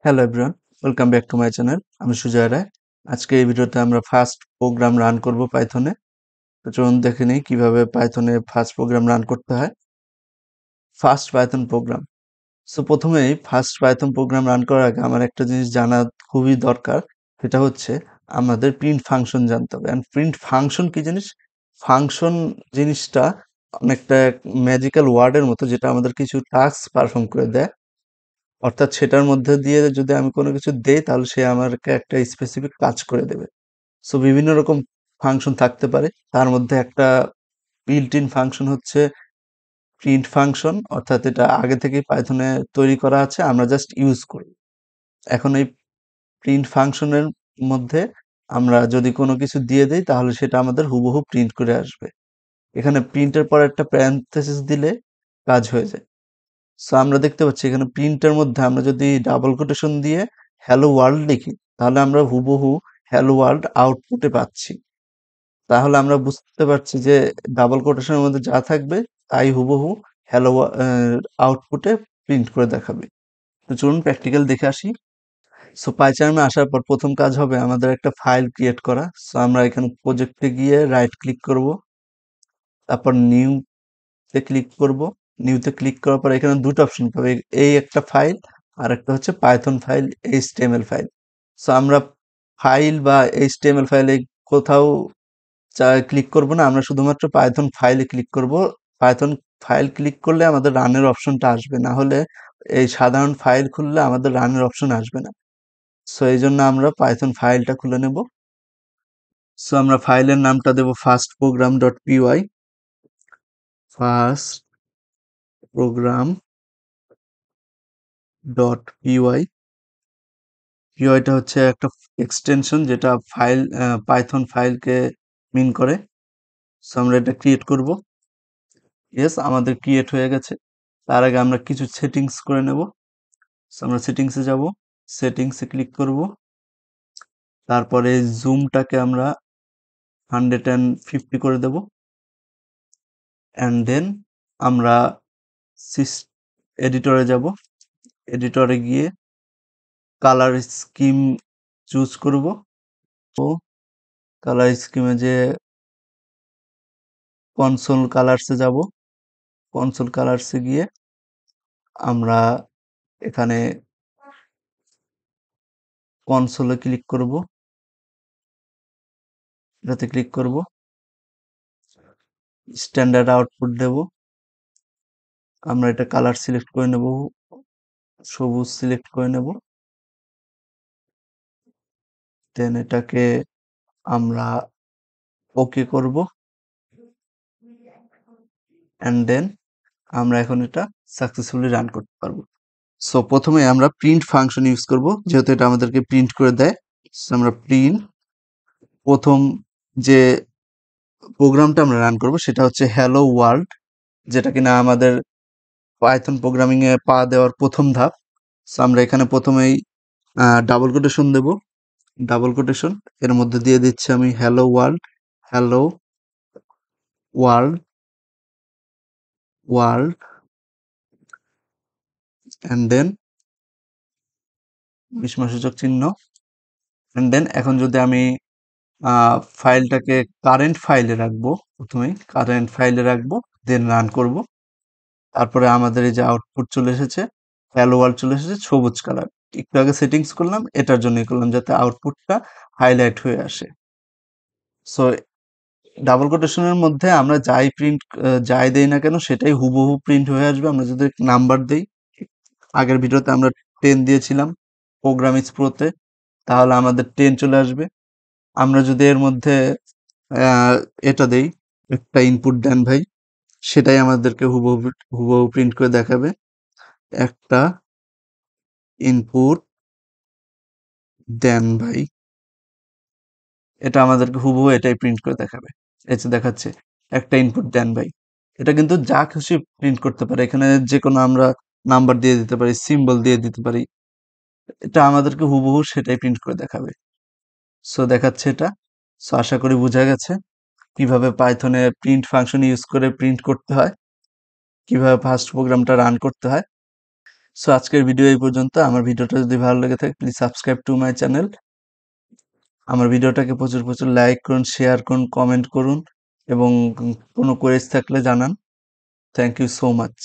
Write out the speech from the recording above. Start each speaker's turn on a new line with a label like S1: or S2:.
S1: Hello everyone, welcome back to my channel. আমি সুজয় রায়। আজকে এই ভিডিওতে আমরা ফার্স্ট প্রোগ্রাম রান করব পাইথনে। তো চলুন দেখে নিই কিভাবে পাইথনে ফার্স্ট প্রোগ্রাম রান করতে হয়। First Python programme. সো প্রথমেই ফার্স্ট পাইথন প্রোগ্রাম রান করার আগে আমার একটা জিনিস জানা খুবই দরকার। সেটা হচ্ছে আমাদের প্রিন্ট ফাংশন জানতে হবে। অ্যান্ড প্রিন্ট ফাংশন কি জিনিস? ফাংশন জিনিসটা অনেকটা ম্যাজিক্যাল ওয়ার্ডের মতো, যেটা আমাদের কিছু টাস্ক পারফর্ম করে দেয়। অর্থাৎ সেটার মধ্যে দিয়ে যদি আমি কোনো কিছু দেই, তাহলে সে আমাকে একটা স্পেসিফিক কাজ করে দেবে। সো বিভিন্ন রকম ফাংশন থাকতে পারে। তার মধ্যে একটা বিল্ট ইন ফাংশন হচ্ছে প্রিন্ট ফাংশন, অর্থাৎ এটা আগে থেকেই পাইথনে তৈরি করা আছে, আমরা জাস্ট ইউজ করি। এখন এই প্রিন্ট ফাংশনের মধ্যে আমরা যদি কোনো কিছু দিয়ে দেই, তাহলে সেটা আমাদের হুবহু প্রিন্ট করে আসবে। এখানে প্রিন্টের পর একটা প্যারেনথেসিস দিলে কাজ হয়ে যায়। সো আমরা দেখতে পাচ্ছি এখানে প্রিন্টের মধ্যে আমরা যদি ডাবল কোটেশন দিয়ে হ্যালো ওয়ার্ল্ড লিখি, তাহলে আমরা হুবহু হ্যালো ওয়ার্ল্ড আউটপুটে পাচ্ছি। তাহলে আমরা বুঝতে পারছি যে ডাবল কোটেশনের মধ্যে যা থাকবে তাই হুবহু হ্যালো আউটপুটে প্রিন্ট করে দেখাবে। তো চলুন প্র্যাকটিক্যাল দেখে আসি। সো পাইচার্মে আসার পর প্রথম কাজ হবে আমাদের একটা ফাইল ক্রিয়েট করা। সো আমরা এখানে প্রজেক্টে গিয়ে রাইট ক্লিক করব, তারপর নিউ তে ক্লিক করব। নিউতে ক্লিক করার পর এখানে দুটো অপশন পাবে, এই একটা ফাইল আর একটা হচ্ছে Python file, HTML file. So আমরা ফাইল বা এইচটিএমএল ফাইলে কোথাও ক্লিক করব না, আমরা শুধুমাত্র পাইথন ফাইলে ক্লিক করব। পাইথন ফাইল ক্লিক করলে আমাদের রানের অপশনটা আসবে, না হলে এই সাধারণ ফাইল খুললে আমাদের রানের অপশন আসবে না। সো এই জন্য আমরা পাইথন ফাইলটা খুলে নেব। সো আমরা ফাইলের নামটা দেব first program dot py. First program dot py. পিওয়াইটা হচ্ছে একটা এক্সটেনশন যেটা ফাইল, পাইথন ফাইলকে মিন করে। সো আমরা এটা ক্রিয়েট করব। ইয়েস, আমাদের ক্রিয়েট হয়ে গেছে। তার আগে আমরা কিছু সেটিংস করে নেব। সো আমরা সেটিংসে যাব, সেটিংসে ক্লিক করব। তারপরে জুমটাকে আমরা 150 করে দেব। অ্যান্ড দেন আমরা এডিটরে যাব। এডিটরে গিয়ে কালার স্কিম চুজ করব। তো কালার স্কিমে যে কনসোল কালার্সে যাব। কনসোল কালার্সে গিয়ে আমরা এখানে কনসোলে ক্লিক করব, এটাতে ক্লিক করব, স্ট্যান্ডার্ড আউটপুট দেব। আমরা এটা কালার সিলেক্ট করে নেব, সবুজ সিলেক্ট করে নেব। দেন এটাকে আমরা ওকে করব, অ্যান্ড দেন আমরা এখন এটা সাকসেসফুলি রান করতে পারবো। সো প্রথমে আমরা প্রিন্ট ফাংশন ইউজ করব, যেহেতু এটা আমাদেরকে প্রিন্ট করে দেয়। সো আমরা প্রিন্ট, প্রথম যে প্রোগ্রামটা আমরা রান করব সেটা হচ্ছে হ্যালো ওয়ার্ল্ড, যেটা কিনা আমাদের পাইথন প্রোগ্রামিং এ পা দেওয়ার প্রথম ধাপ। সো আমরা এখানে প্রথমেই ডাবল কোটেশন দেব। ডাবল কোটেশন এর মধ্যে দিয়ে দিচ্ছি আমি hello world, hello world, world, and then বিস্ময়সূচক চিহ্ন। অ্যান্ড দেন এখন যদি আমি ফাইলটাকে কারেন্ট ফাইলে রাখবো, প্রথমেই কারেন্ট ফাইলে রাখবো, দেন রান করব। তারপরে আমাদের এই যে আউটপুট চলে এসেছে, হ্যালো ওয়ার্ল্ড চলে এসেছে সবুজ কালার। একটু আগে সেটিংস করলাম, এটার জন্যই করলাম, যাতে আউটপুটটা হাইলাইট হয়ে আসে। সো ডাবল কোটেশনের মধ্যে আমরা যাই দেই না কেন সেটাই হুবহু প্রিন্ট হয়ে আসবে। আমরা যদি নাম্বার দেই, আগের ভিডিওতে আমরা 10 দিয়েছিলাম প্রোগ্রাম ইজ প্রোতে, তাহলে আমাদের 10 চলে আসবে। আমরা যদি এর মধ্যে আহ, এটা দেই, একটা ইনপুট দেন ভাই, সেটাই আমাদেরকে হুবহু হুবহু প্রিন্ট করে দেখাবে। একটা ইনপুট দেন ভাই, এটা আমাদেরকে হুবহু এটাই প্রিন্ট করে দেখাবে। এই যে দেখাচ্ছে একটা ইনপুট দেন ভাই। এটা কিন্তু যা খুশি প্রিন্ট করতে পারে, এখানে যে কোনো আমরা নাম্বার দিয়ে দিতে পারি, সিম্বল দিয়ে দিতে পারি, এটা আমাদেরকে হুবহু সেটাই প্রিন্ট করে দেখাবে। সো দেখাচ্ছে এটা। সো আশা করি বোঝা গেছে কিভাবে পাইথনে প্রিন্ট ফাংশন ইউজ করে প্রিন্ট করতে হয়, কিভাবে ফার্স্ট প্রোগ্রামটা রান করতে হয়। সো আজকের ভিডিও এই পর্যন্ত। আমার ভিডিওটা যদি ভালো লেগে থাকে please subscribe to my channel. আমার ভিডিওটাকে প্রচুর প্রচুর লাইক করুন, শেয়ার করুন, কমেন্ট করুন এবং কোনো কোয়েরিজ থাকলে জানান। Thank you so much.